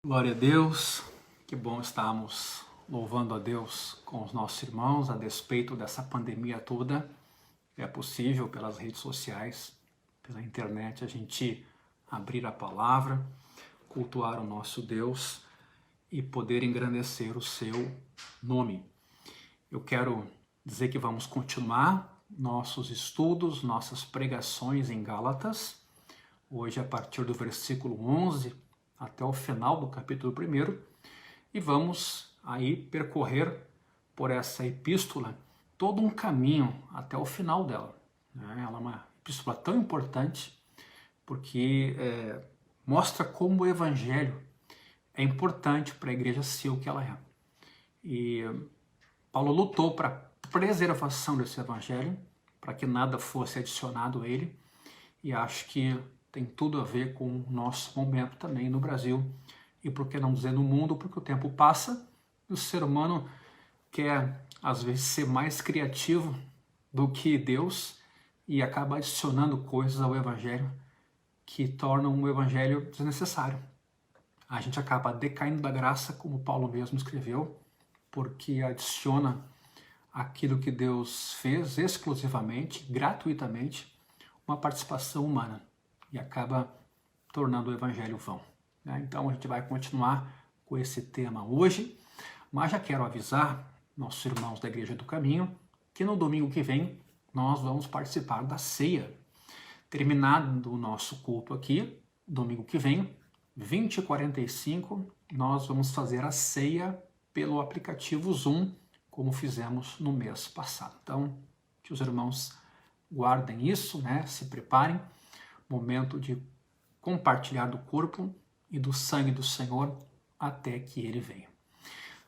Glória a Deus, que bom estarmos louvando a Deus com os nossos irmãos a despeito dessa pandemia toda. É possível pelas redes sociais, pela internet, a gente abrir a palavra, cultuar o nosso Deus e poder engrandecer o seu nome. Eu quero dizer que vamos continuar nossos estudos, nossas pregações em Gálatas, hoje a partir do versículo 11 até o final do capítulo 1, e vamos aí percorrer por essa epístola todo um caminho até o final dela. Ela é uma epístola tão importante porque mostra como o evangelho é importante para a igreja ser o que ela é. E Paulo lutou para a preservação desse evangelho, para que nada fosse adicionado a ele, e acho que tem tudo a ver com o nosso momento também no Brasil, e por que não dizer no mundo, porque o tempo passa e o ser humano quer, às vezes, ser mais criativo do que Deus e acaba adicionando coisas ao Evangelho que tornam o Evangelho desnecessário. A gente acaba decaindo da graça, como Paulo mesmo escreveu, porque adiciona aquilo que Deus fez exclusivamente, gratuitamente, uma participação humana, e acaba tornando o evangelho vão. Então a gente vai continuar com esse tema hoje, mas já quero avisar nossos irmãos da Igreja do Caminho que no domingo que vem nós vamos participar da ceia. Terminado o nosso culto aqui, domingo que vem, 20h45, nós vamos fazer a ceia pelo aplicativo Zoom, como fizemos no mês passado. Então, que os irmãos guardem isso, se preparem, momento de compartilhar do corpo e do sangue do Senhor até que ele venha.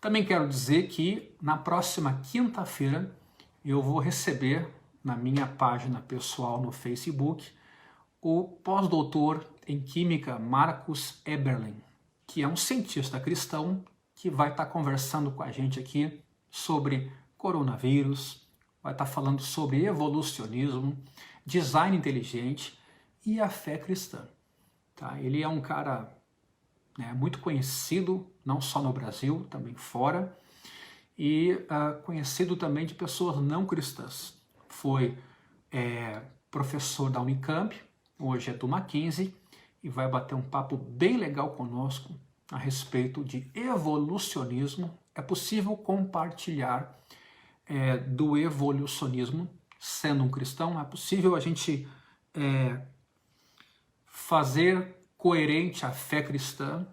Também quero dizer que na próxima quinta-feira eu vou receber na minha página pessoal no Facebook o pós-doutor em Química Marcus Eberlin, que é um cientista cristão que vai estar conversando com a gente aqui sobre coronavírus, vai estar falando sobre evolucionismo, design inteligente e a fé cristã. Ele é um cara muito conhecido, não só no Brasil, também fora, e conhecido também de pessoas não cristãs. Foi professor da Unicamp, hoje é do Mackenzie, e vai bater um papo bem legal conosco a respeito de evolucionismo. É possível compartilhar do evolucionismo sendo um cristão? É possível a gente fazer coerente a fé cristã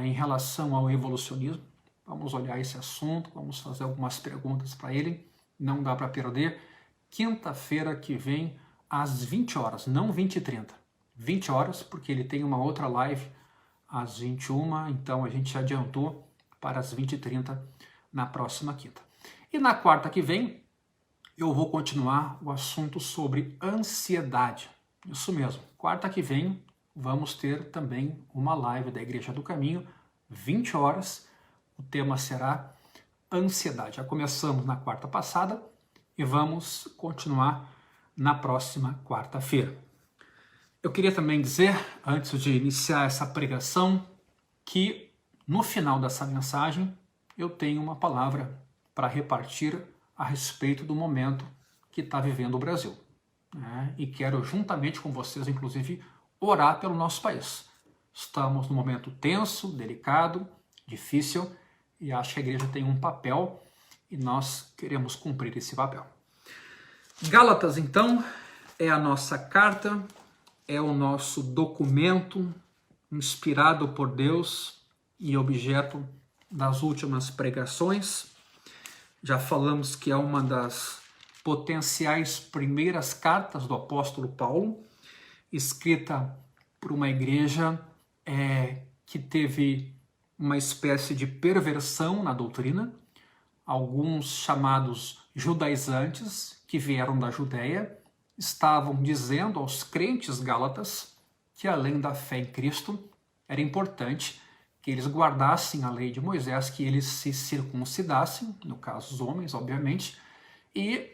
em relação ao evolucionismo? Vamos olhar esse assunto, vamos fazer algumas perguntas para ele, não dá para perder. Quinta-feira que vem, às 20 horas, não 20h30, 20 horas, porque ele tem uma outra live às 21h, então a gente adiantou para as 20h30 na próxima quinta. E na quarta que vem, eu vou continuar o assunto sobre ansiedade. Isso mesmo, quarta que vem vamos ter também uma live da Igreja do Caminho, 20 horas, o tema será ansiedade. Já começamos na quarta passada e vamos continuar na próxima quarta-feira. Eu queria também dizer, antes de iniciar essa pregação, que no final dessa mensagem eu tenho uma palavra para repartir a respeito do momento que está vivendo o Brasil. E quero, juntamente com vocês, inclusive, orar pelo nosso país. Estamos num momento tenso, delicado, difícil, e acho que a igreja tem um papel e nós queremos cumprir esse papel. Gálatas, então, é a nossa carta, é o nosso documento inspirado por Deus e objeto das últimas pregações. Já falamos que é uma das potenciais primeiras cartas do apóstolo Paulo, escrita por uma igreja que teve uma espécie de perversão na doutrina, alguns chamados judaizantes, que vieram da Judéia, estavam dizendo aos crentes gálatas que além da fé em Cristo, era importante que eles guardassem a lei de Moisés, que eles se circuncidassem, no caso os homens, obviamente, e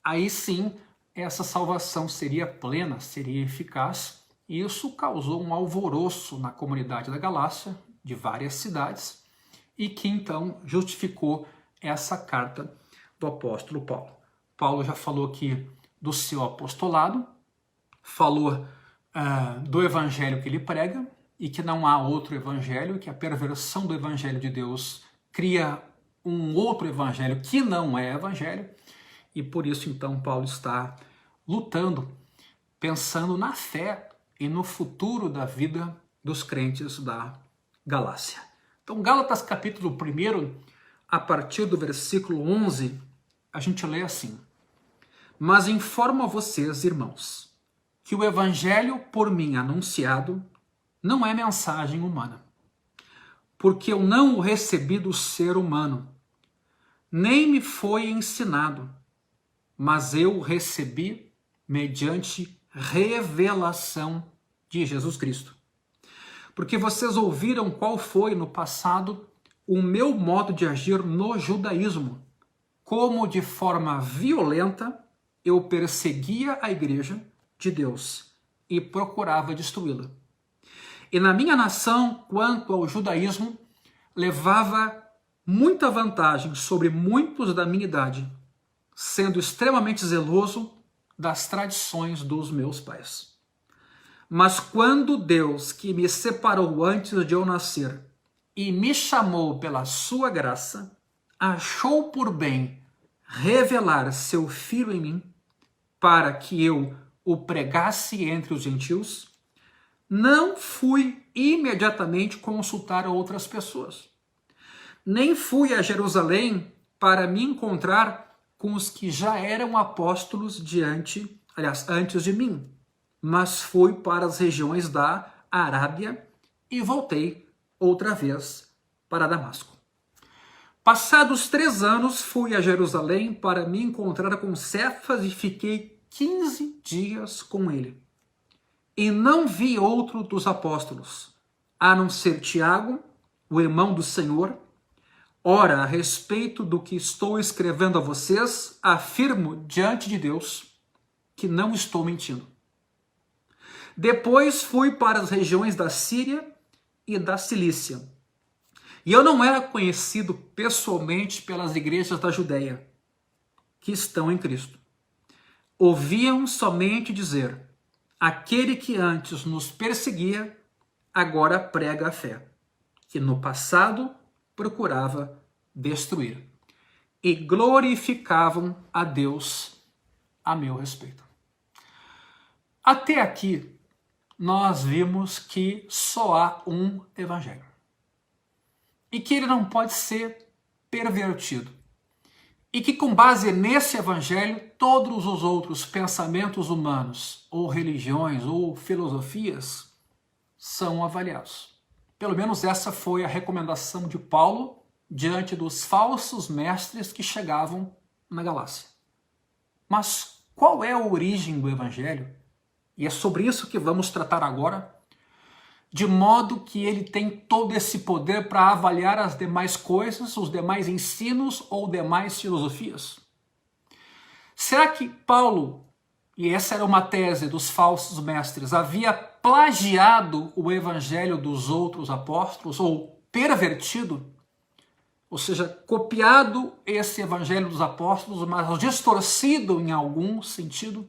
aí sim essa salvação seria plena, seria eficaz, e isso causou um alvoroço na comunidade da Galácia, de várias cidades e que então justificou essa carta do apóstolo Paulo. Paulo já falou aqui do seu apostolado, falou do evangelho que ele prega e que não há outro evangelho, que a perversão do evangelho de Deus cria um outro evangelho que não é evangelho, e por isso então Paulo está lutando, pensando na fé e no futuro da vida dos crentes da Galácia. Então, Gálatas capítulo 1, a partir do versículo 11, a gente lê assim: Mas informo a vocês, irmãos, que o evangelho por mim anunciado não é mensagem humana, porque eu não o recebi do ser humano, nem me foi ensinado, mas eu o recebi mediante revelação de Jesus Cristo. Porque vocês ouviram qual foi no passado o meu modo de agir no judaísmo, como de forma violenta eu perseguia a igreja de Deus e procurava destruí-la. E na minha nação, quanto ao judaísmo, levava muita vantagem sobre muitos da minha idade, sendo extremamente zeloso das tradições dos meus pais. Mas quando Deus, que me separou antes de eu nascer e me chamou pela sua graça, achou por bem revelar seu Filho em mim, para que eu o pregasse entre os gentios, não fui imediatamente consultar outras pessoas. Nem fui a Jerusalém para me encontrar com os que já eram apóstolos antes de mim, mas fui para as regiões da Arábia e voltei outra vez para Damasco. Passados 3 anos, fui a Jerusalém para me encontrar com Cefas e fiquei 15 dias com ele. E não vi outro dos apóstolos, a não ser Tiago, o irmão do Senhor. Ora, a respeito do que estou escrevendo a vocês, afirmo diante de Deus que não estou mentindo. Depois fui para as regiões da Síria e da Cilícia. E eu não era conhecido pessoalmente pelas igrejas da Judéia, que estão em Cristo. Ouviam somente dizer: aquele que antes nos perseguia, agora prega a fé, que no passado procurava destruir. E glorificavam a Deus a meu respeito. Até aqui, nós vimos que só há um evangelho. E que ele não pode ser pervertido. E que com base nesse evangelho, todos os outros pensamentos humanos, ou religiões, ou filosofias, são avaliados. Pelo menos essa foi a recomendação de Paulo diante dos falsos mestres que chegavam na Galácia. Mas qual é a origem do evangelho? E é sobre isso que vamos tratar agora, de modo que ele tem todo esse poder para avaliar as demais coisas, os demais ensinos ou demais filosofias. Será que Paulo, e essa era uma tese dos falsos mestres, havia plagiado o evangelho dos outros apóstolos ou pervertido? Ou seja, copiado esse evangelho dos apóstolos, mas distorcido em algum sentido?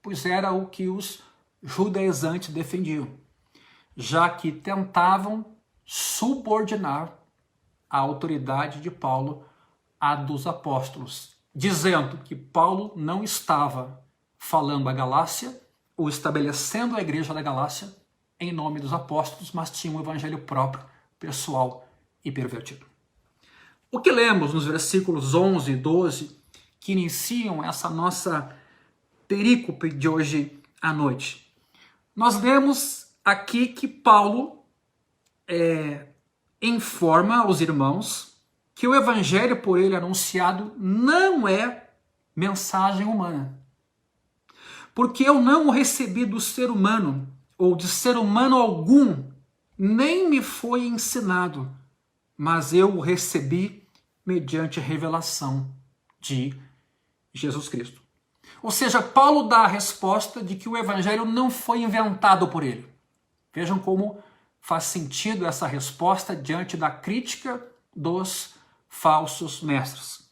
Pois era o que os judaizantes defendiam, já que tentavam subordinar a autoridade de Paulo à dos apóstolos, dizendo que Paulo não estava falando a Galácia ou estabelecendo a igreja da Galácia em nome dos apóstolos, mas tinha um evangelho próprio, pessoal e pervertido. O que lemos nos versículos 11 e 12, que iniciam essa nossa perícope de hoje à noite? Nós lemos aqui que Paulo informa aos irmãos que o evangelho por ele anunciado não é mensagem humana. Porque eu não o recebi do ser humano, ou de ser humano algum, nem me foi ensinado, mas eu o recebi mediante a revelação de Jesus Cristo. Ou seja, Paulo dá a resposta de que o evangelho não foi inventado por ele. Vejam como faz sentido essa resposta diante da crítica dos falsos mestres.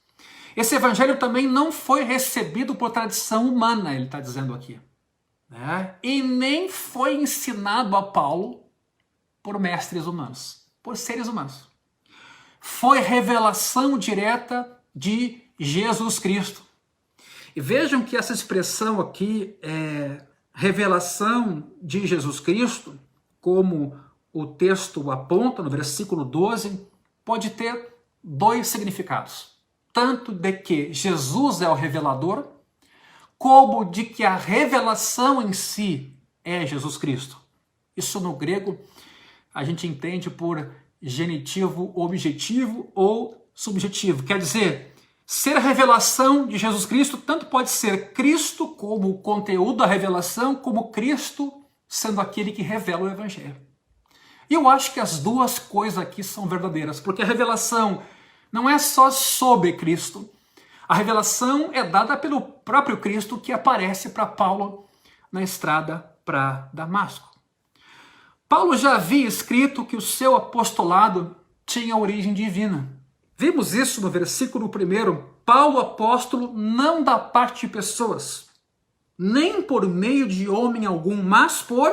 Esse evangelho também não foi recebido por tradição humana, ele está dizendo aqui, né? E nem foi ensinado a Paulo por mestres humanos, por seres humanos. Foi revelação direta de Jesus Cristo. E vejam que essa expressão aqui, revelação de Jesus Cristo, como o texto aponta no versículo 12, pode ter dois significados. Tanto de que Jesus é o revelador, como de que a revelação em si é Jesus Cristo. Isso no grego a gente entende por genitivo objetivo ou subjetivo. Quer dizer, ser a revelação de Jesus Cristo tanto pode ser Cristo como o conteúdo da revelação, como Cristo sendo aquele que revela o Evangelho. E eu acho que as duas coisas aqui são verdadeiras, porque a revelação não é só sobre Cristo. A revelação é dada pelo próprio Cristo que aparece para Paulo na estrada para Damasco. Paulo já havia escrito que o seu apostolado tinha origem divina. Vimos isso no versículo 1. Paulo, apóstolo, não da parte de pessoas, nem por meio de homem algum, mas por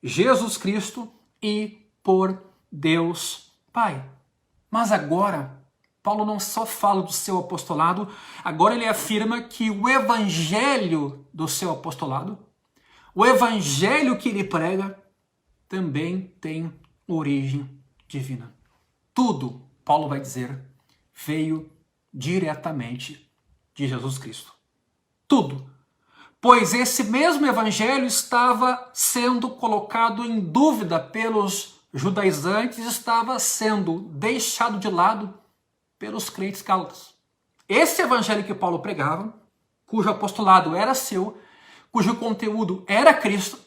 Jesus Cristo e por Deus Pai. Mas agora, Paulo não só fala do seu apostolado, agora ele afirma que o evangelho do seu apostolado, o evangelho que ele prega, também tem origem divina. Tudo, Paulo vai dizer, veio diretamente de Jesus Cristo. Tudo. Pois esse mesmo evangelho estava sendo colocado em dúvida pelos judaizantes, estava sendo deixado de lado pelos crentes gálatas. Esse evangelho que Paulo pregava, cujo apostolado era seu, cujo conteúdo era Cristo,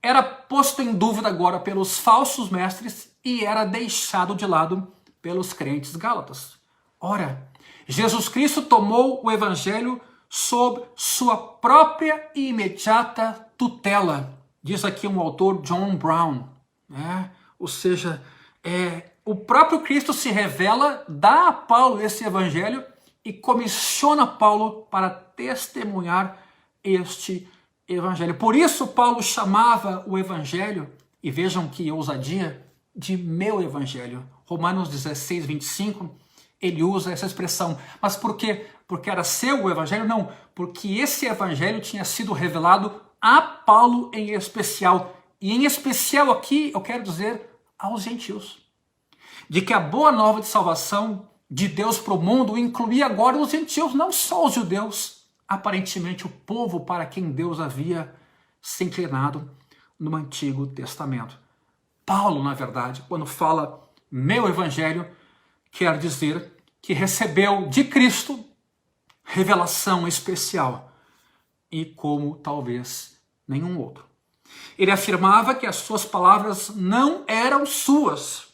era posto em dúvida agora pelos falsos mestres e era deixado de lado pelos crentes gálatas. Ora, Jesus Cristo tomou o evangelho sob sua própria e imediata tutela. Diz aqui um autor, John Brown, né? Ou seja, o próprio Cristo se revela, dá a Paulo esse evangelho e comissiona Paulo para testemunhar este evangelho. Por isso Paulo chamava o evangelho, e vejam que ousadia, de meu evangelho. Romanos 16, 25, ele usa essa expressão. Mas por quê? Porque era seu o evangelho? Não, porque esse evangelho tinha sido revelado a Paulo em especial. E em especial aqui, eu quero dizer, aos gentios. De que a boa nova de salvação de Deus para o mundo incluía agora os gentios, não só os judeus, aparentemente o povo para quem Deus havia se inclinado no Antigo Testamento. Paulo, na verdade, quando fala meu evangelho, quer dizer que recebeu de Cristo revelação especial e como talvez nenhum outro. Ele afirmava que as suas palavras não eram suas,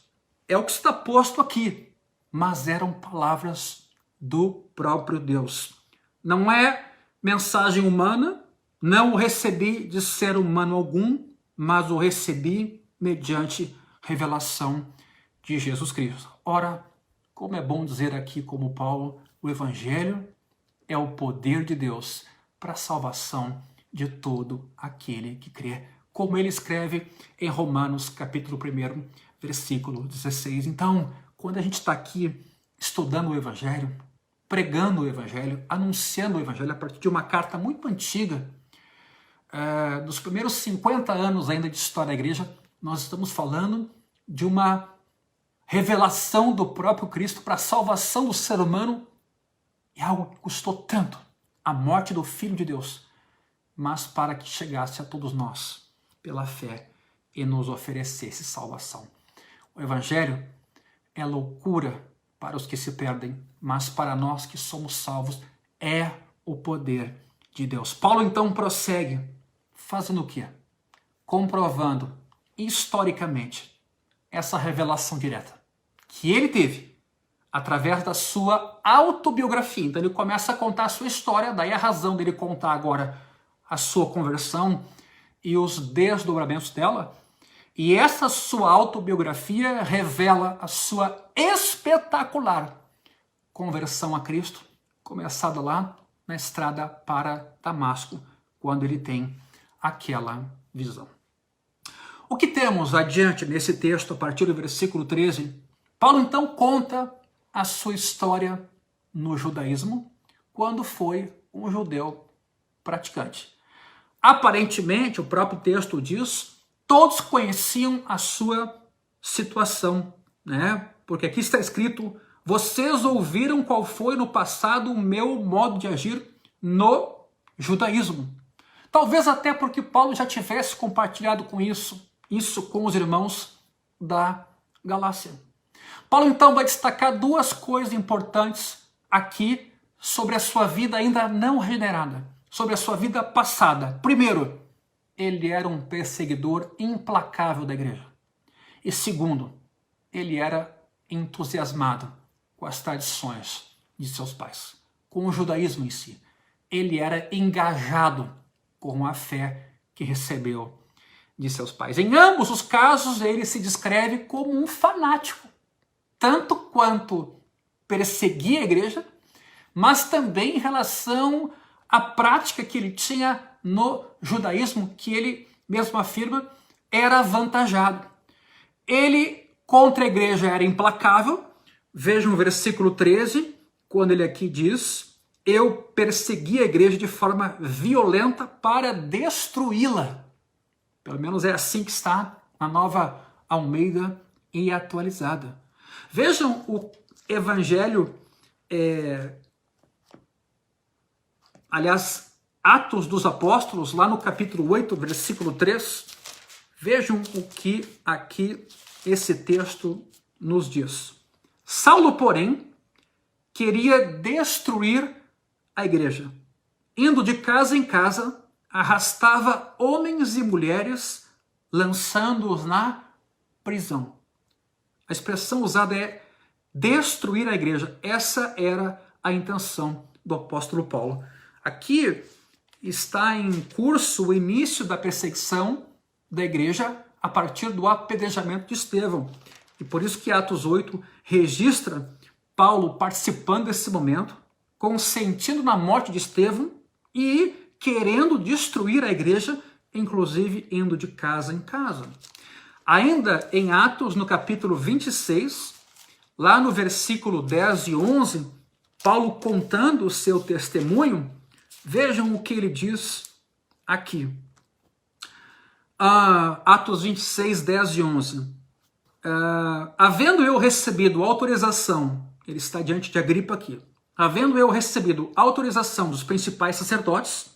é o que está posto aqui, mas eram palavras do próprio Deus. Não é mensagem humana, não o recebi de ser humano algum, mas o recebi mediante revelação de Jesus Cristo. Ora, como é bom dizer aqui como Paulo, o Evangelho é o poder de Deus para a salvação de todo aquele que crê. Como ele escreve em Romanos capítulo 1, versículo 16. Então, quando a gente está aqui estudando o Evangelho, pregando o Evangelho, anunciando o Evangelho a partir de uma carta muito antiga, dos primeiros 50 anos ainda de história da igreja, nós estamos falando de uma revelação do próprio Cristo para a salvação do ser humano, e algo que custou tanto, a morte do Filho de Deus, mas para que chegasse a todos nós pela fé e nos oferecesse salvação. O Evangelho é loucura para os que se perdem, mas para nós que somos salvos é o poder de Deus. Paulo então prossegue, fazendo o quê? Comprovando historicamente essa revelação direta que ele teve através da sua autobiografia. Então ele começa a contar a sua história, daí a razão dele contar agora a sua conversão e os desdobramentos dela E essa sua autobiografia revela a sua espetacular conversão a Cristo, começada lá na estrada para Damasco, quando ele tem aquela visão. O que temos adiante nesse texto, a partir do versículo 13? Paulo então conta a sua história no judaísmo, quando foi um judeu praticante. Aparentemente, o próprio texto diz, todos conheciam a sua situação, né? Porque aqui está escrito, vocês ouviram qual foi no passado o meu modo de agir no judaísmo. Talvez até porque Paulo já tivesse compartilhado com isso com os irmãos da Galácia. Paulo então vai destacar duas coisas importantes aqui sobre a sua vida ainda não regenerada, sobre a sua vida passada. Primeiro, ele era um perseguidor implacável da igreja. E segundo, ele era entusiasmado com as tradições de seus pais, com o judaísmo em si. Ele era engajado com a fé que recebeu de seus pais. Em ambos os casos, ele se descreve como um fanático, tanto quanto perseguia a igreja, mas também em relação à prática que ele tinha no judaísmo, que ele mesmo afirma, era avantajado. Ele, contra a igreja, era implacável. Vejam o versículo 13, quando ele aqui diz, eu persegui a igreja de forma violenta para destruí-la. Pelo menos é assim que está na Nova Almeida e atualizada. Vejam o evangelho, Atos dos Apóstolos, lá no capítulo 8, versículo 3. Vejam o que aqui esse texto nos diz. Saulo, porém, queria destruir a igreja. Indo de casa em casa, arrastava homens e mulheres, lançando-os na prisão. A expressão usada é destruir a igreja. Essa era a intenção do apóstolo Paulo. Aqui está em curso o início da perseguição da igreja a partir do apedrejamento de Estevão. E por isso que Atos 8 registra Paulo participando desse momento, consentindo na morte de Estevão e querendo destruir a igreja, inclusive indo de casa em casa. Ainda em Atos, no capítulo 26, lá no versículo 10 e 11, Paulo contando o seu testemunho, vejam o que ele diz aqui. Atos 26, 10 e 11. Havendo eu recebido autorização, ele está diante de Agripa aqui, havendo eu recebido autorização dos principais sacerdotes,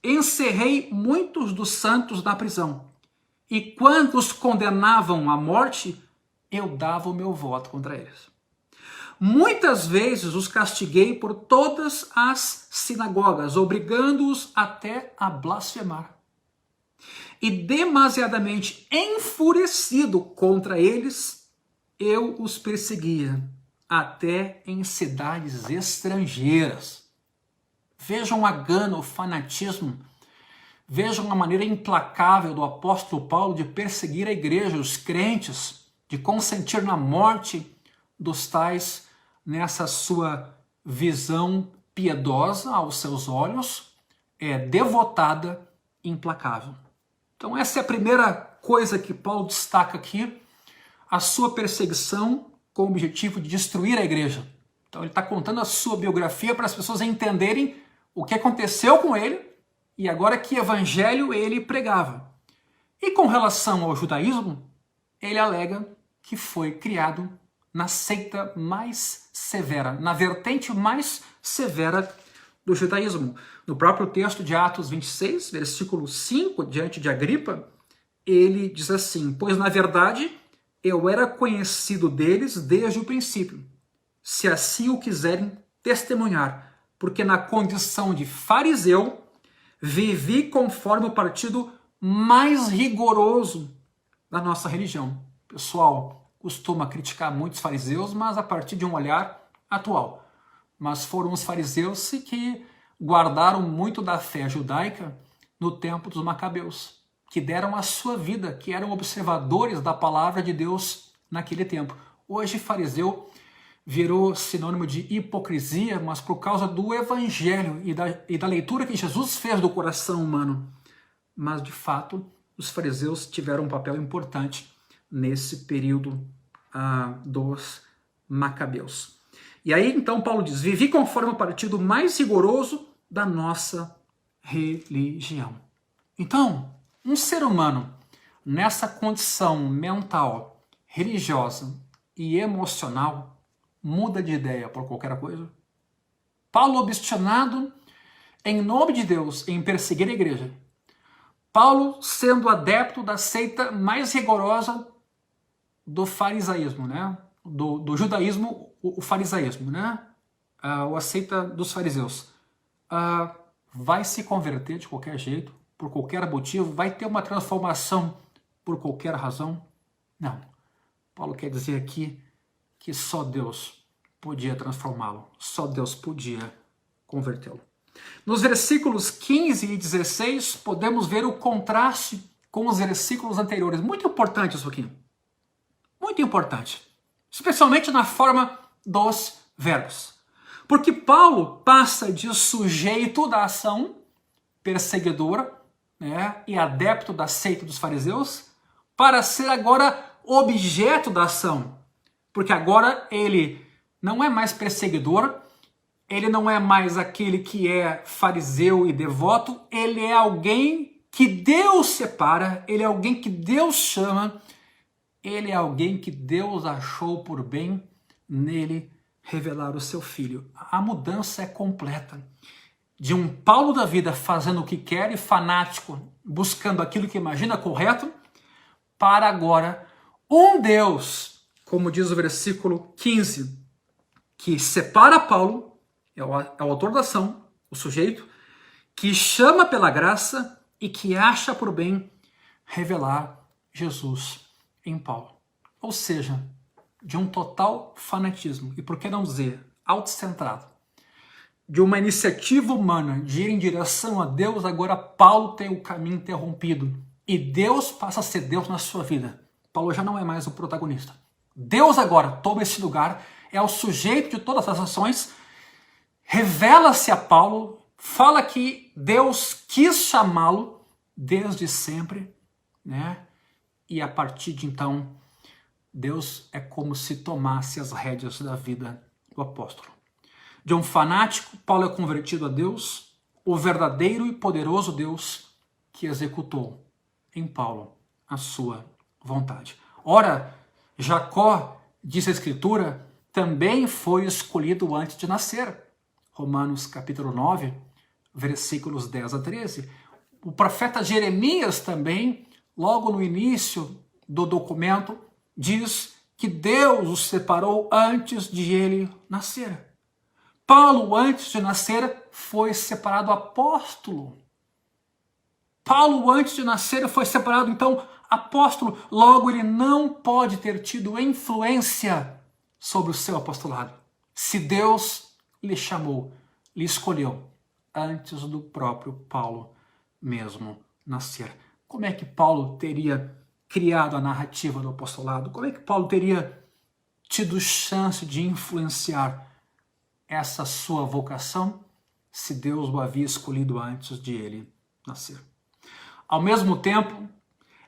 encerrei muitos dos santos na prisão, e quando os condenavam à morte, eu dava o meu voto contra eles. Muitas vezes os castiguei por todas as sinagogas, obrigando-os até a blasfemar. E demasiadamente enfurecido contra eles, eu os perseguia, até em cidades estrangeiras. Vejam a gana, o fanatismo, vejam a maneira implacável do apóstolo Paulo de perseguir a igreja, os crentes, de consentir na morte dos tais nessa sua visão piedosa aos seus olhos, devotada, implacável. Então essa é a primeira coisa que Paulo destaca aqui, a sua perseguição com o objetivo de destruir a igreja. Então ele está contando a sua biografia para as pessoas entenderem o que aconteceu com ele e agora que evangelho ele pregava. E com relação ao judaísmo, ele alega que foi criado na seita mais severa, na vertente mais severa do judaísmo. No próprio texto de Atos 26, versículo 5, diante de Agripa, ele diz assim, pois na verdade eu era conhecido deles desde o princípio, se assim o quiserem testemunhar, porque na condição de fariseu, vivi conforme o partido mais rigoroso da nossa religião. Pessoal, costuma criticar muitos fariseus, mas a partir de um olhar atual. Mas foram os fariseus que guardaram muito da fé judaica no tempo dos Macabeus. que deram a sua vida, que eram observadores da palavra de Deus naquele tempo. Hoje, fariseu virou sinônimo de hipocrisia, mas por causa do evangelho e da leitura que Jesus fez do coração humano. Mas, de fato, os fariseus tiveram um papel importante nesse período dos Macabeus. E aí, então, Paulo diz, vivi conforme o partido mais rigoroso da nossa religião. Então, um ser humano nessa condição mental, religiosa e emocional muda de ideia por qualquer coisa? Paulo obstinado em nome de Deus em perseguir a igreja. Paulo sendo adepto da seita mais rigorosa do farisaísmo, né? Do judaísmo, o farisaísmo, né? A seita dos fariseus. Vai se converter de qualquer jeito, por qualquer motivo? Vai ter uma transformação por qualquer razão? Não. Paulo quer dizer aqui que só Deus podia transformá-lo, só Deus podia convertê-lo. Nos versículos 15 e 16, podemos ver o contraste com os versículos anteriores. Muito importante isso aqui. Muito importante. Especialmente na forma dos verbos. Porque Paulo passa de sujeito da ação, perseguidora, né, e adepto da seita dos fariseus, para ser agora objeto da ação. Porque agora ele não é mais perseguidor, ele não é mais aquele que é fariseu e devoto, ele é alguém que Deus separa, ele é alguém que Deus chama, ele é alguém que Deus achou por bem nele revelar o seu filho. A mudança é completa. De um Paulo da vida fazendo o que quer e fanático, buscando aquilo que imagina correto, para agora um Deus, como diz o versículo 15, que separa Paulo, é o autor da ação, o sujeito, que chama pela graça e que acha por bem revelar Jesus em Paulo. Ou seja, de um total fanatismo, e por que não dizer autocentrado, de uma iniciativa humana de ir em direção a Deus, agora Paulo tem o caminho interrompido e Deus passa a ser Deus na sua vida. Paulo já não é mais o protagonista. Deus agora toma esse lugar, é o sujeito de todas as ações, revela-se a Paulo, fala que Deus quis chamá-lo desde sempre, né? E a partir de então, Deus é como se tomasse as rédeas da vida do apóstolo. De um fanático, Paulo é convertido a Deus, o verdadeiro e poderoso Deus que executou em Paulo a sua vontade. Ora, Jacó, diz a Escritura, também foi escolhido antes de nascer. Romanos capítulo 9, versículos 10 a 13. O profeta Jeremias também, logo no início do documento, diz que Deus o separou antes de ele nascer. Paulo, antes de nascer, foi separado apóstolo. Paulo, antes de nascer, foi separado, então, apóstolo. Logo, ele não pode ter tido influência sobre o seu apostolado. Se Deus lhe chamou, lhe escolheu, antes do próprio Paulo mesmo nascer. Como é que Paulo teria criado a narrativa do apostolado? Como é que Paulo teria tido chance de influenciar essa sua vocação se Deus o havia escolhido antes de ele nascer? Ao mesmo tempo,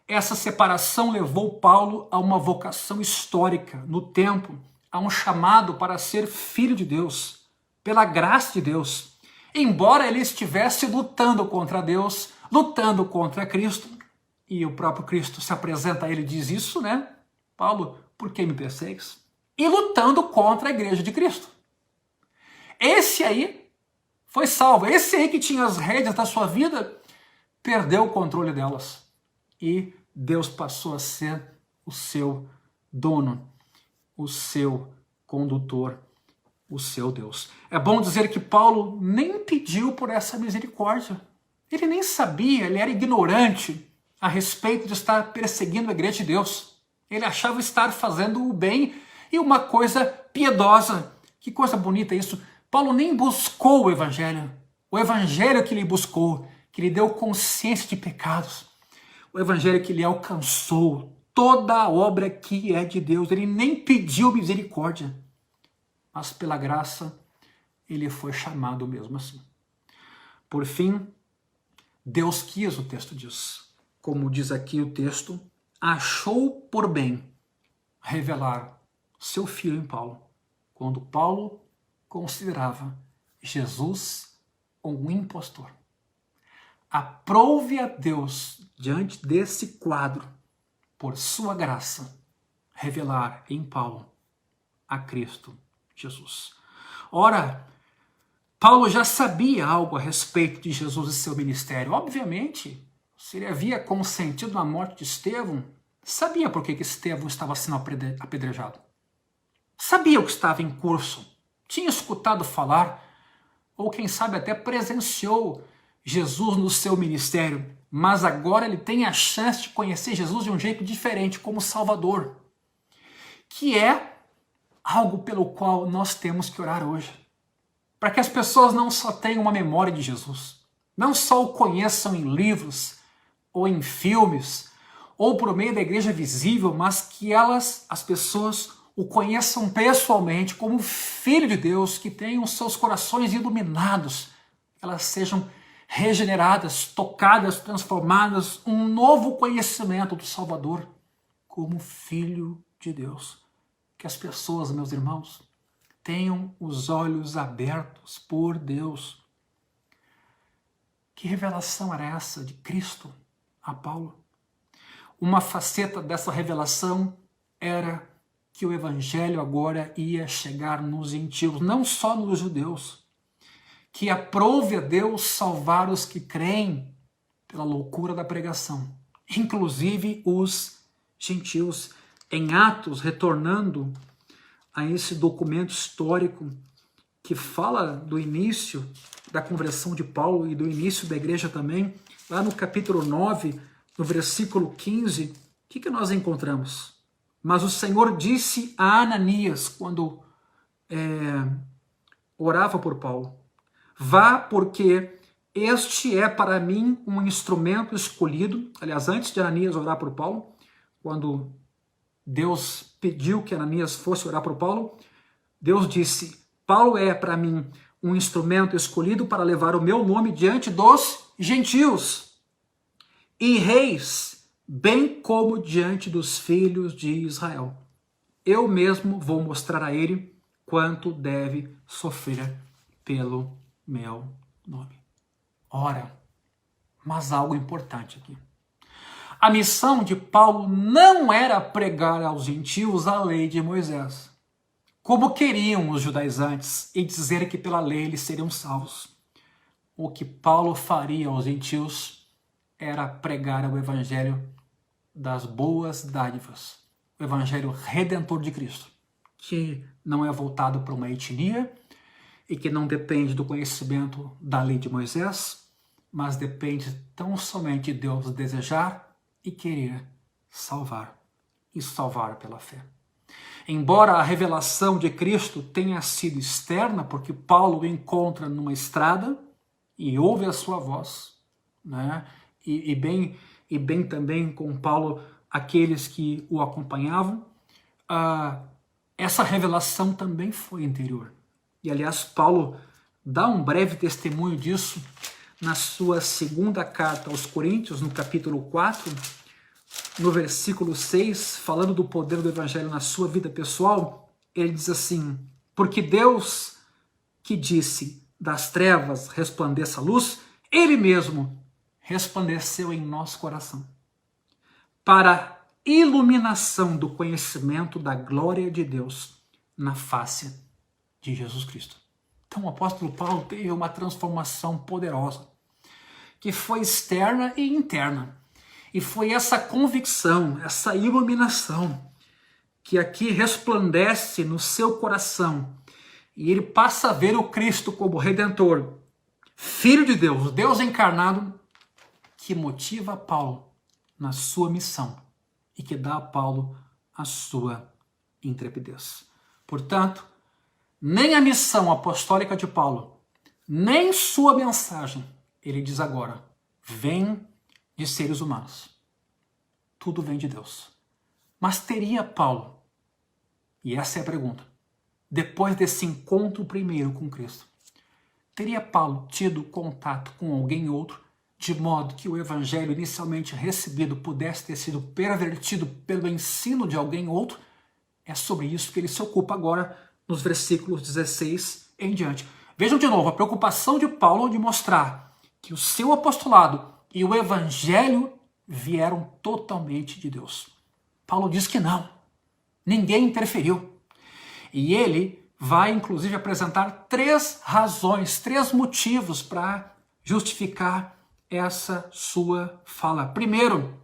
essa separação levou Paulo a uma vocação histórica no tempo, a um chamado para ser filho de Deus, pela graça de Deus. Embora ele estivesse lutando contra Deus, lutando contra Cristo, e o próprio Cristo se apresenta a ele e diz isso, né? Paulo, por que me persegues? E lutando contra a igreja de Cristo. Esse aí foi salvo. Esse aí que tinha as rédeas da sua vida, perdeu o controle delas. E Deus passou a ser o seu dono, o seu condutor, o seu Deus. É bom dizer que Paulo nem pediu por essa misericórdia. Ele nem sabia, ele era ignorante a respeito de estar perseguindo a igreja de Deus. Ele achava estar fazendo o bem e uma coisa piedosa. Que coisa bonita isso. Paulo nem buscou o evangelho que ele buscou, que lhe deu consciência de pecados. o evangelho que lhe alcançou, toda a obra que é de Deus. Ele nem pediu misericórdia, mas pela graça ele foi chamado mesmo assim. Por fim, Deus quis, o texto diz, como diz aqui o texto, achou por bem revelar seu filho em Paulo, quando Paulo considerava Jesus um impostor. Aprove a Deus, diante desse quadro, por sua graça, revelar em Paulo a Cristo Jesus. Ora, Paulo já sabia algo a respeito de Jesus e seu ministério. Obviamente, se ele havia consentido na morte de Estevão, sabia por que Estevão estava sendo apedrejado. Sabia o que estava em curso. Tinha escutado falar, ou quem sabe até presenciou Jesus no seu ministério. Mas agora ele tem a chance de conhecer Jesus de um jeito diferente, como Salvador. Que é algo pelo qual nós temos que orar hoje. Para que as pessoas não só tenham uma memória de Jesus, não só o conheçam em livros, ou em filmes, ou por meio da igreja visível, mas que as pessoas, o conheçam pessoalmente como Filho de Deus, que tenham seus corações iluminados, elas sejam regeneradas, tocadas, transformadas, um novo conhecimento do Salvador como Filho de Deus. Que as pessoas, meus irmãos, tenham os olhos abertos por Deus. Que revelação era essa de Cristo a Paulo? Uma faceta dessa revelação era que o evangelho agora ia chegar nos gentios, não só nos judeus. Que aprove a Deus salvar os que creem pela loucura da pregação, inclusive os gentios. Em Atos, retornando a esse documento histórico que fala do início da conversão de Paulo e do início da igreja também, lá no capítulo 9, no versículo 15, o que nós encontramos? Mas o Senhor disse a Ananias, quando orava por Paulo, vá, porque este é para mim um instrumento escolhido. Aliás, antes de Ananias orar por Paulo, quando Deus pediu que Ananias fosse orar por Paulo, Deus disse, Paulo é para mim um instrumento escolhido para levar o meu nome diante dos gentios e reis, bem como diante dos filhos de Israel. Eu mesmo vou mostrar a ele quanto deve sofrer pelo meu nome. Ora, mas algo importante aqui. A missão de Paulo não era pregar aos gentios a lei de Moisés, como queriam os judaizantes, e dizer que pela lei eles seriam salvos. O que Paulo faria aos gentios era pregar o evangelho das boas dádivas, o evangelho redentor de Cristo, que não é voltado para uma etnia e que não depende do conhecimento da lei de Moisés, mas depende tão somente de Deus desejar e querer salvar, e salvar pela fé. Embora a revelação de Cristo tenha sido externa, porque Paulo o encontra numa estrada e ouve a sua voz, né? e bem também com Paulo aqueles que o acompanhavam, essa revelação também foi interior. E aliás, Paulo dá um breve testemunho disso na sua segunda carta aos Coríntios, no capítulo 4, no versículo 6, falando do poder do evangelho na sua vida pessoal, ele diz assim, porque Deus que disse, das trevas resplandeça a luz, ele mesmo resplandeceu em nosso coração, para iluminação do conhecimento da glória de Deus na face de Jesus Cristo. Então o apóstolo Paulo teve uma transformação poderosa, que foi externa e interna. E foi essa convicção, essa iluminação, que aqui resplandece no seu coração. E ele passa a ver o Cristo como Redentor, Filho de Deus, Deus encarnado, que motiva Paulo na sua missão e que dá a Paulo a sua intrepidez. Portanto, nem a missão apostólica de Paulo, nem sua mensagem, ele diz agora, vem de seres humanos, tudo vem de Deus. Mas teria Paulo, e essa é a pergunta, depois desse encontro primeiro com Cristo, teria Paulo tido contato com alguém outro, de modo que o evangelho inicialmente recebido pudesse ter sido pervertido pelo ensino de alguém outro? É sobre isso que ele se ocupa agora nos versículos 16 em diante. Vejam de novo a preocupação de Paulo de mostrar que o seu apostolado e o evangelho vieram totalmente de Deus. Paulo diz que não, ninguém interferiu. E ele vai inclusive apresentar 3 razões, 3 motivos para justificar essa sua fala. Primeiro,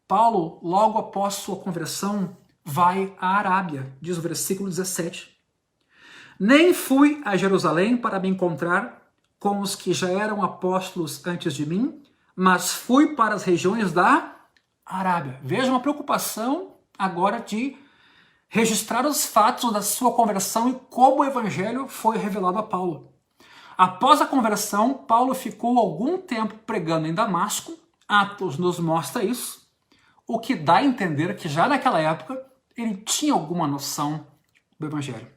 Paulo, logo após sua conversão, vai à Arábia, diz o versículo 17. Nem fui a Jerusalém para me encontrar com os que já eram apóstolos antes de mim, mas fui para as regiões da Arábia. Veja uma preocupação agora de registrar os fatos da sua conversão e como o evangelho foi revelado a Paulo. Após a conversão, Paulo ficou algum tempo pregando em Damasco. Atos nos mostra isso, o que dá a entender que já naquela época ele tinha alguma noção do evangelho.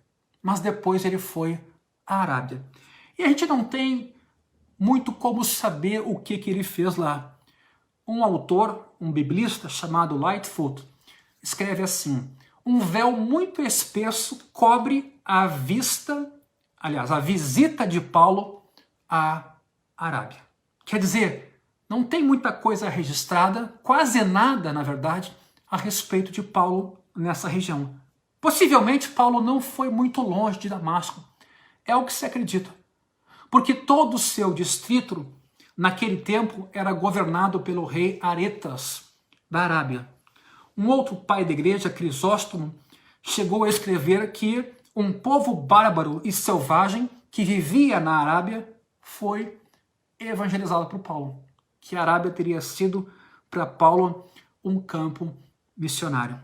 Mas depois ele foi à Arábia. E a gente não tem muito como saber o que ele fez lá. Um autor, um biblista chamado Lightfoot, escreve assim: um véu muito espesso cobre a vista, aliás, a visita de Paulo à Arábia. Quer dizer, não tem muita coisa registrada, quase nada, na verdade, a respeito de Paulo nessa região. Possivelmente Paulo não foi muito longe de Damasco. É o que se acredita. Porque todo o seu distrito, naquele tempo, era governado pelo rei Aretas, da Arábia. Um outro pai da igreja, Crisóstomo, chegou a escrever que um povo bárbaro e selvagem que vivia na Arábia foi evangelizado por Paulo. Que a Arábia teria sido para Paulo um campo missionário.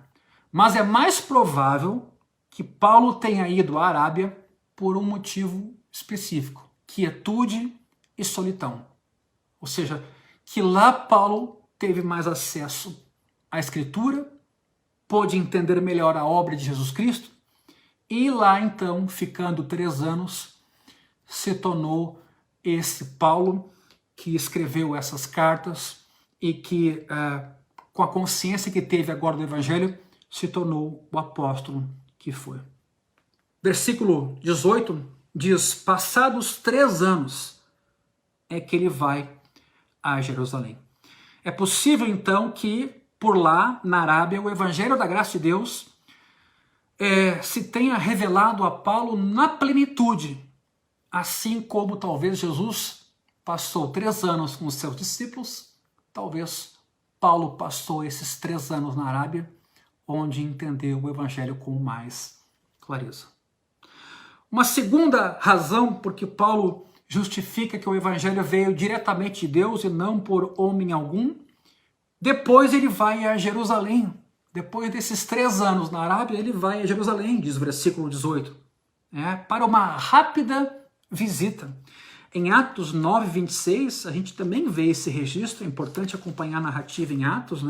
Mas é mais provável que Paulo tenha ido à Arábia por um motivo específico: quietude e solidão. Ou seja, que lá Paulo teve mais acesso à Escritura, pôde entender melhor a obra de Jesus Cristo, e lá então, ficando 3 anos, se tornou esse Paulo que escreveu essas cartas e que, com a consciência que teve agora do Evangelho, se tornou o apóstolo que foi. Versículo 18 diz: passados 3 anos é que ele vai a Jerusalém. É possível então que por lá, na Arábia, o Evangelho da graça de Deus se tenha revelado a Paulo na plenitude, assim como talvez Jesus passou 3 anos com os seus discípulos, talvez Paulo passou esses 3 anos na Arábia, onde entendeu o Evangelho com mais clareza. Uma segunda razão por que Paulo justifica que o Evangelho veio diretamente de Deus e não por homem algum, depois ele vai a Jerusalém. Depois desses 3 anos na Arábia, ele vai a Jerusalém, diz o versículo 18, para uma rápida visita. Em Atos 9, 26, a gente também vê esse registro, é importante acompanhar a narrativa em Atos,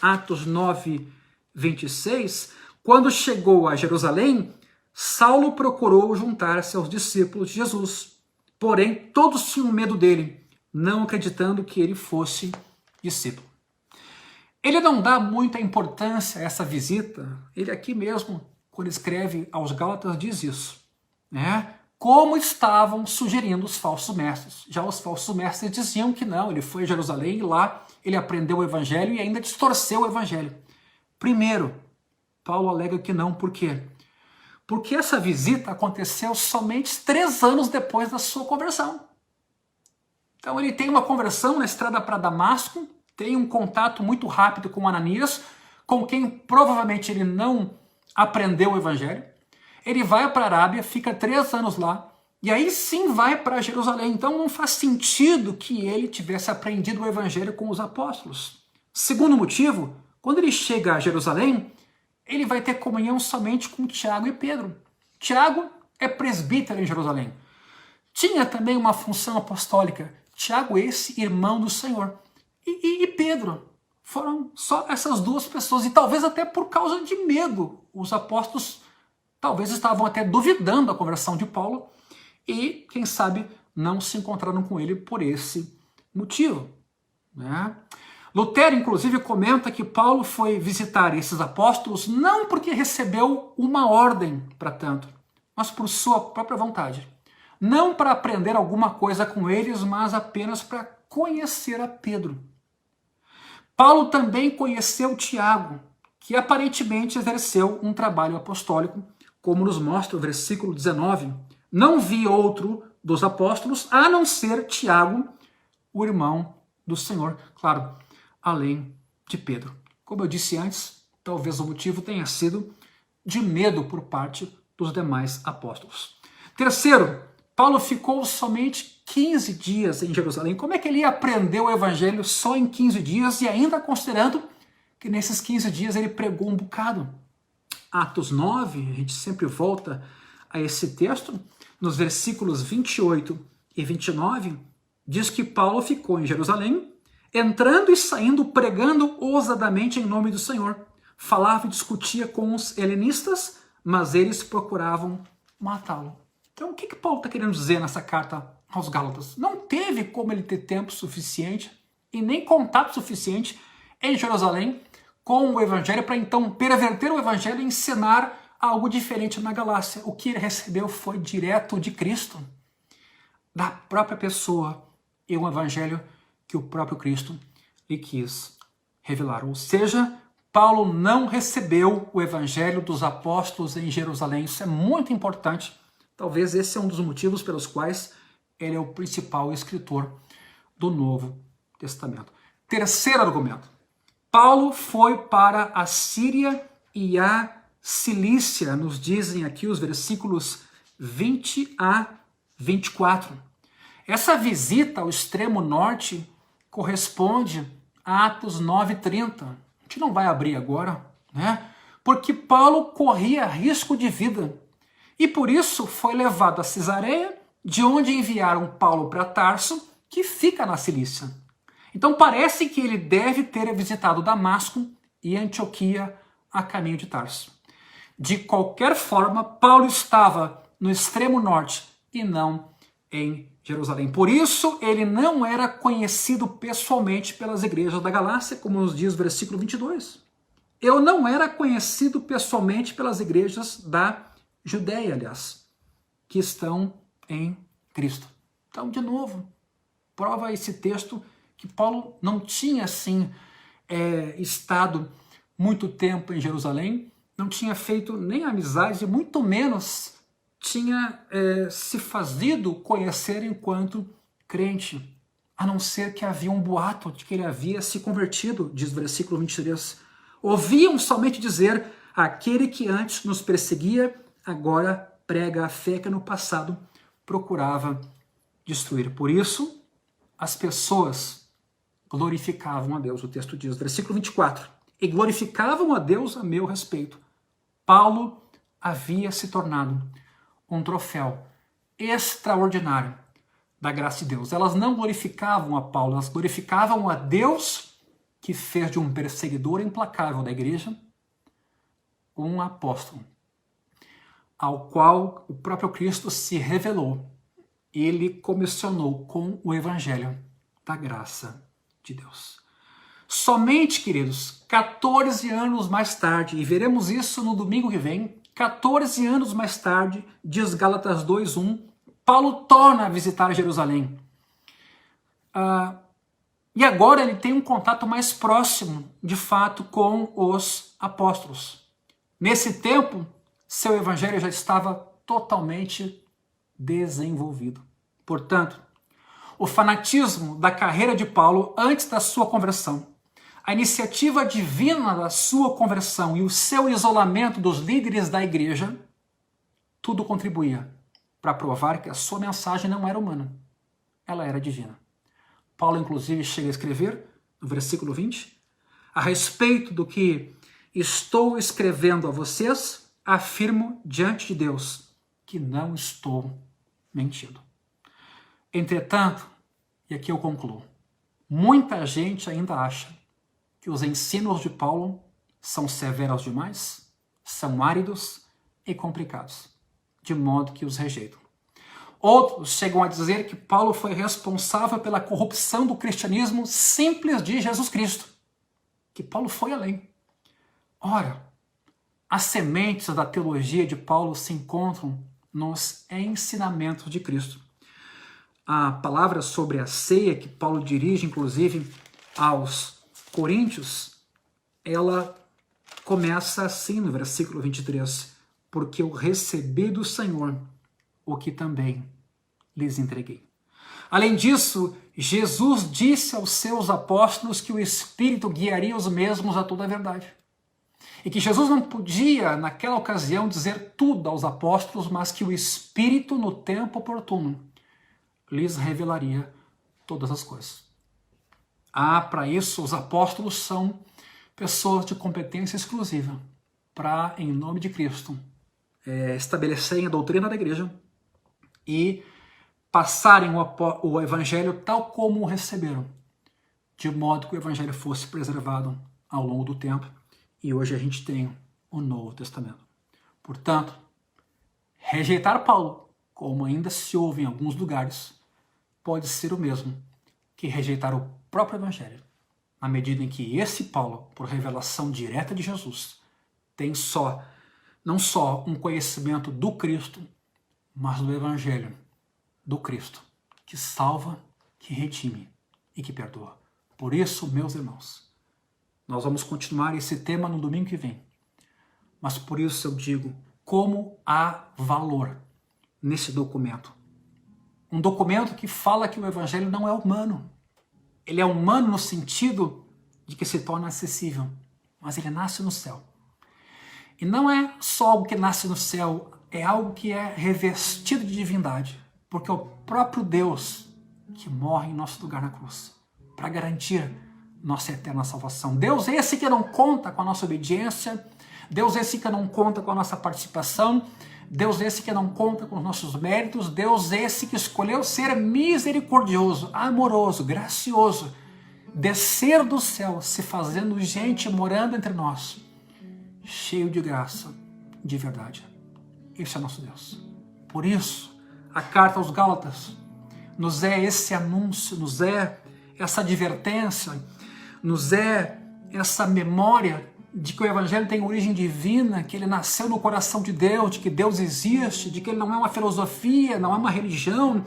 Atos 9, 26, quando chegou a Jerusalém, Saulo procurou juntar-se aos discípulos de Jesus. Porém, todos tinham medo dele, não acreditando que ele fosse discípulo. Ele não dá muita importância a essa visita. Ele aqui mesmo, quando escreve aos Gálatas, diz isso. Como estavam sugerindo os falsos mestres. Já os falsos mestres diziam que não, ele foi a Jerusalém e lá ele aprendeu o Evangelho e ainda distorceu o Evangelho. Primeiro, Paulo alega que não. Por quê? Porque essa visita aconteceu somente 3 anos depois da sua conversão. Então ele tem uma conversão na estrada para Damasco, tem um contato muito rápido com Ananias, com quem provavelmente ele não aprendeu o Evangelho. Ele vai para a Arábia, fica 3 anos lá, e aí sim vai para Jerusalém. Então não faz sentido que ele tivesse aprendido o Evangelho com os apóstolos. Segundo motivo, quando ele chega a Jerusalém, ele vai ter comunhão somente com Tiago e Pedro. Tiago é presbítero em Jerusalém. Tinha também uma função apostólica. Tiago, esse irmão do Senhor. E Pedro Foram só essas duas pessoas, e talvez até por causa de medo. Os apóstolos talvez estavam até duvidando da conversão de Paulo e, quem sabe, não se encontraram com ele por esse motivo, né? Lutero, inclusive, comenta que Paulo foi visitar esses apóstolos não porque recebeu uma ordem para tanto, mas por sua própria vontade. Não para aprender alguma coisa com eles, mas apenas para conhecer a Pedro. Paulo também conheceu Tiago, que aparentemente exerceu um trabalho apostólico, como nos mostra o versículo 19. Não vi outro dos apóstolos, a não ser Tiago, o irmão do Senhor, claro, além de Pedro. Como eu disse antes, talvez o motivo tenha sido de medo por parte dos demais apóstolos. Terceiro, Paulo ficou somente 15 dias em Jerusalém. Como é que ele ia aprender o evangelho só em 15 dias e ainda considerando que nesses 15 dias ele pregou um bocado? Atos 9, a gente sempre volta a esse texto, nos versículos 28 e 29, diz que Paulo ficou em Jerusalém, entrando e saindo, pregando ousadamente em nome do Senhor. Falava e discutia com os helenistas, mas eles procuravam matá-lo. Então, o que Paulo está querendo dizer nessa carta aos Gálatas? Não teve como ele ter tempo suficiente e nem contato suficiente em Jerusalém com o evangelho para então perverter o evangelho e ensinar algo diferente na Galácia. O que ele recebeu foi direto de Cristo, da própria pessoa, e um evangelho que o próprio Cristo lhe quis revelar. Ou seja, Paulo não recebeu o evangelho dos apóstolos em Jerusalém. Isso é muito importante. Talvez esse é um dos motivos pelos quais ele é o principal escritor do Novo Testamento. Terceiro argumento. Paulo foi para a Síria e a Cilícia, nos dizem aqui os versículos 20 a 24. Essa visita ao extremo norte corresponde a Atos 9:30. A gente não vai abrir agora, né? Porque Paulo corria risco de vida. E por isso foi levado a Cesareia, de onde enviaram Paulo para Tarso, que fica na Cilícia. Então parece que ele deve ter visitado Damasco e Antioquia a caminho de Tarso. De qualquer forma, Paulo estava no extremo norte e não em Jerusalém. Por isso, ele não era conhecido pessoalmente pelas igrejas da Galácia, como nos diz o versículo 22. Eu não era conhecido pessoalmente pelas igrejas da Judéia, aliás, que estão em Cristo. Então, de novo, prova esse texto que Paulo não tinha, assim, estado muito tempo em Jerusalém, não tinha feito nem amizade, e muito menos tinha se fazido conhecer enquanto crente, a não ser que havia um boato de que ele havia se convertido, diz o versículo 23. Ouviam somente dizer, aquele que antes nos perseguia, agora prega a fé que no passado procurava destruir. Por isso, as pessoas glorificavam a Deus. O texto diz, versículo 24, e glorificavam a Deus a meu respeito. Paulo havia se tornado um troféu extraordinário da graça de Deus. Elas não glorificavam a Paulo, elas glorificavam a Deus que fez de um perseguidor implacável da igreja um apóstolo, ao qual o próprio Cristo se revelou. Ele comissionou com o evangelho da graça de Deus. Somente, queridos, 14 anos mais tarde, e veremos isso no domingo que vem, 14 anos mais tarde, diz Gálatas 2:1, Paulo torna a visitar Jerusalém. E agora ele tem um contato mais próximo, de fato, com os apóstolos. Nesse tempo, seu evangelho já estava totalmente desenvolvido. Portanto, o fanatismo da carreira de Paulo antes da sua conversão, a iniciativa divina da sua conversão e o seu isolamento dos líderes da igreja, tudo contribuía para provar que a sua mensagem não era humana, ela era divina. Paulo, inclusive, chega a escrever, no versículo 20, a respeito do que estou escrevendo a vocês, afirmo diante de Deus que não estou mentindo. Entretanto, e aqui eu concluo, muita gente ainda acha que os ensinos de Paulo são severos demais, são áridos e complicados, de modo que os rejeitam. Outros chegam a dizer que Paulo foi responsável pela corrupção do cristianismo simples de Jesus Cristo, que Paulo foi além. Ora, as sementes da teologia de Paulo se encontram nos ensinamentos de Cristo. A palavra sobre a ceia que Paulo dirige, inclusive, aos Coríntios, ela começa assim no versículo 23, porque eu recebi do Senhor o que também lhes entreguei. Além disso, Jesus disse aos seus apóstolos que o Espírito guiaria os mesmos a toda a verdade. E que Jesus não podia, naquela ocasião, dizer tudo aos apóstolos, mas que o Espírito, no tempo oportuno, lhes revelaria todas as coisas. Para isso, os apóstolos são pessoas de competência exclusiva para, em nome de Cristo, estabelecerem a doutrina da igreja e passarem o evangelho tal como o receberam, de modo que o evangelho fosse preservado ao longo do tempo. E hoje a gente tem o Novo Testamento. Portanto, rejeitar Paulo, como ainda se ouve em alguns lugares, pode ser o mesmo que rejeitar o próprio evangelho, na medida em que esse Paulo, por revelação direta de Jesus, tem não só um conhecimento do Cristo, mas do evangelho do Cristo, que salva, que redime e que perdoa. Por isso, meus irmãos, nós vamos continuar esse tema no domingo que vem. Mas por isso eu digo, como há valor nesse documento. Um documento que fala que o evangelho não é humano. Ele é humano no sentido de que se torna acessível, mas ele nasce no céu. E não é só algo que nasce no céu, é algo que é revestido de divindade, porque é o próprio Deus que morre em nosso lugar na cruz, para garantir nossa eterna salvação. Deus esse que não conta com a nossa obediência, Deus esse que não conta com a nossa participação, Deus esse que não conta com os nossos méritos, Deus esse que escolheu ser misericordioso, amoroso, gracioso, descer do céu, se fazendo gente morando entre nós, cheio de graça, de verdade. Esse é nosso Deus. Por isso, a carta aos Gálatas nos é esse anúncio, nos é essa advertência, nos é essa memória de que o evangelho tem origem divina, que ele nasceu no coração de Deus, de que Deus existe, de que ele não é uma filosofia, não é uma religião,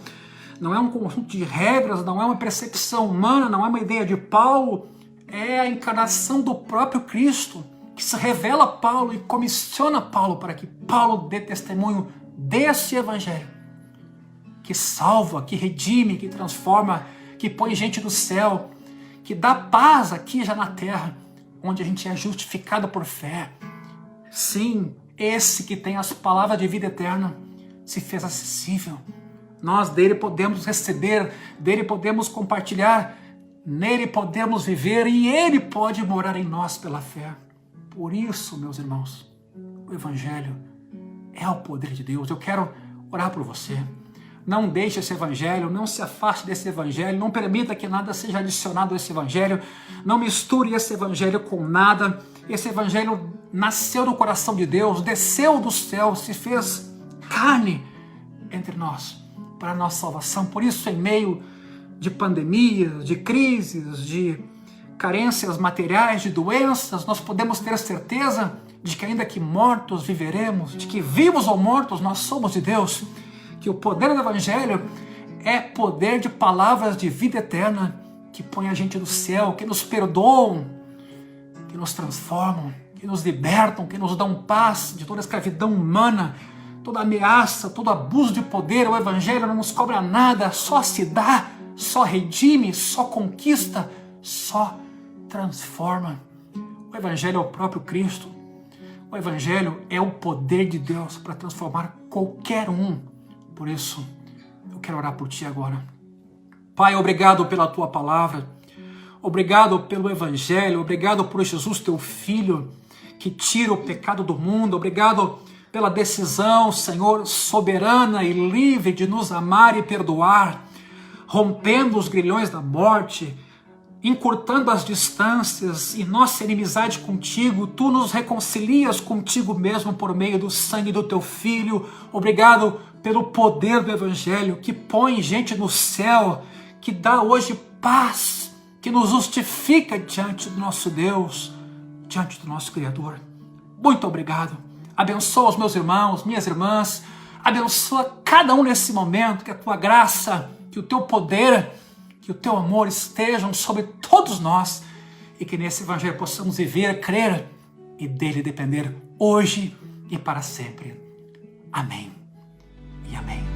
não é um conjunto de regras, não é uma percepção humana, não é uma ideia de Paulo, é a encarnação do próprio Cristo, que se revela a Paulo e comissiona Paulo para que Paulo dê testemunho desse evangelho, que salva, que redime, que transforma, que põe gente no céu, que dá paz aqui já na terra, onde a gente é justificado por fé. Sim, esse que tem as palavras de vida eterna se fez acessível. Nós dele podemos receber, dele podemos compartilhar, nele podemos viver e ele pode morar em nós pela fé. Por isso, meus irmãos, o evangelho é o poder de Deus. Eu quero orar por você. Não deixe esse evangelho, não se afaste desse evangelho, não permita que nada seja adicionado a esse evangelho, não misture esse evangelho com nada. Esse evangelho nasceu no coração de Deus, desceu do céu, se fez carne entre nós, para a nossa salvação. Por isso, em meio de pandemias, de crises, de carências materiais, de doenças, nós podemos ter certeza de que ainda que mortos viveremos, de que vivos ou mortos nós somos de Deus, que o poder do evangelho é poder de palavras de vida eterna que põe a gente no céu, que nos perdoam, que nos transformam, que nos libertam, que nos dão paz de toda a escravidão humana, toda ameaça, todo abuso de poder. O evangelho não nos cobra nada, só se dá, só redime, só conquista, só transforma. O evangelho é o próprio Cristo. O evangelho é o poder de Deus para transformar qualquer um. Por isso, eu quero orar por ti agora. Pai, obrigado pela tua palavra. Obrigado pelo evangelho. Obrigado por Jesus, teu filho, que tira o pecado do mundo. Obrigado pela decisão, Senhor, soberana e livre de nos amar e perdoar, rompendo os grilhões da morte, encurtando as distâncias e nossa inimizade contigo, tu nos reconcilias contigo mesmo por meio do sangue do teu Filho. Obrigado pelo poder do Evangelho que põe gente no céu, que dá hoje paz, que nos justifica diante do nosso Deus, diante do nosso Criador. Muito obrigado. Abençoa os meus irmãos, minhas irmãs, abençoa cada um nesse momento, que a tua graça, que o teu poder, que o teu amor estejam sobre todos nós e que nesse Evangelho possamos viver, crer e dele depender hoje e para sempre. Amém e amém.